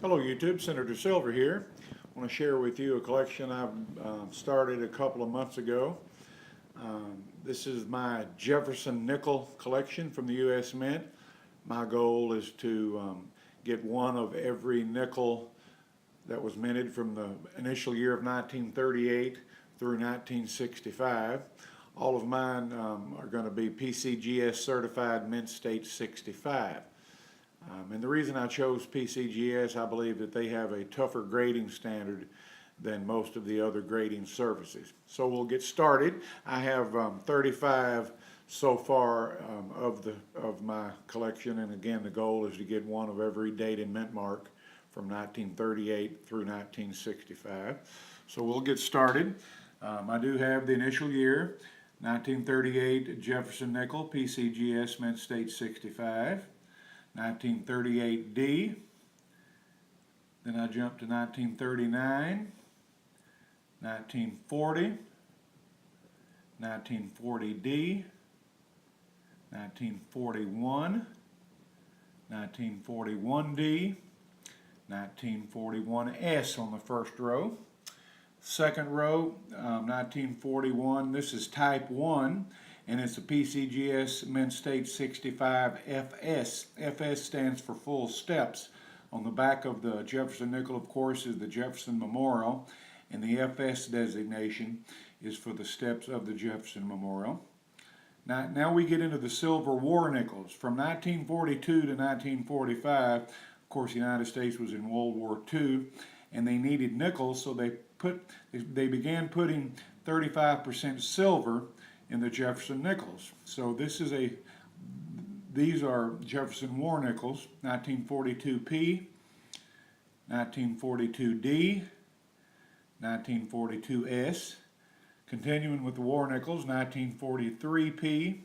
Hello YouTube, Senator Silver here. I want to share with you a collection I've started a couple of months ago. This is my Jefferson nickel collection from the U.S. Mint. My goal is to get one of every nickel that was minted from the initial year of 1938 through 1965. All of mine are going to be PCGS certified mint state 65. And the reason I chose PCGS, I believe that they have a tougher grading standard than most of the other grading services. So we'll get started. I have 35 so far of my collection, and again the goal is to get one of every date and mint mark from 1938 through 1965. So we'll get started. I do have the initial year, 1938 Jefferson nickel, PCGS mint state 65. 1938D, then I jump to 1939, 1940, 1940D, 1941, 1941D, 1941S on the first row. Second row, 1941, this is type 1. And it's a PCGS Mint State 65 FS. FS stands for full steps. On the back of the Jefferson nickel, of course, is the Jefferson Memorial, and the FS designation is for the steps of the Jefferson Memorial. Now we get into the silver war nickels. From 1942 to 1945, of course, the United States was in World War II, and they needed nickels, so they began putting 35% silver in the Jefferson nickels. So these are Jefferson War nickels, 1942P, 1942D, 1942S. Continuing with the war nickels, 1943P,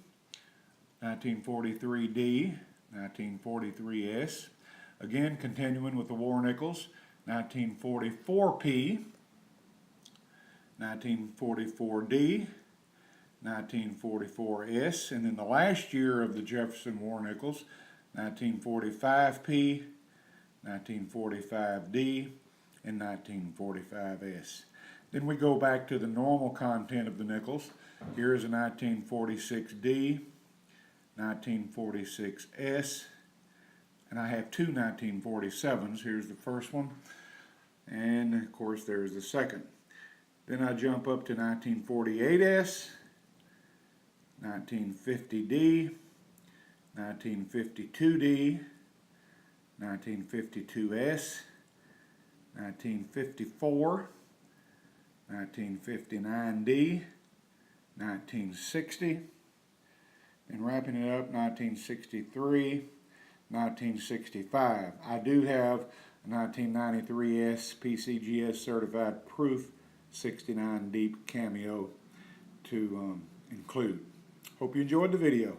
1943D, 1943S. Again, continuing with the war nickels, 1944P, 1944D, 1944S, and then the last year of the Jefferson War nickels, 1945P, 1945D, and 1945S. Then we go back to the normal content of the nickels. Here is a 1946D, 1946S, and I have two 1947s. Here's the first one, and of course there's the second. Then I jump up to 1948S, 1950D, 1952D, 1952S, 1954, 1959D, 1960, and wrapping it up, 1963, 1965. I do have a 1993S PCGS certified proof 69 deep cameo to include. Hope you enjoyed the video.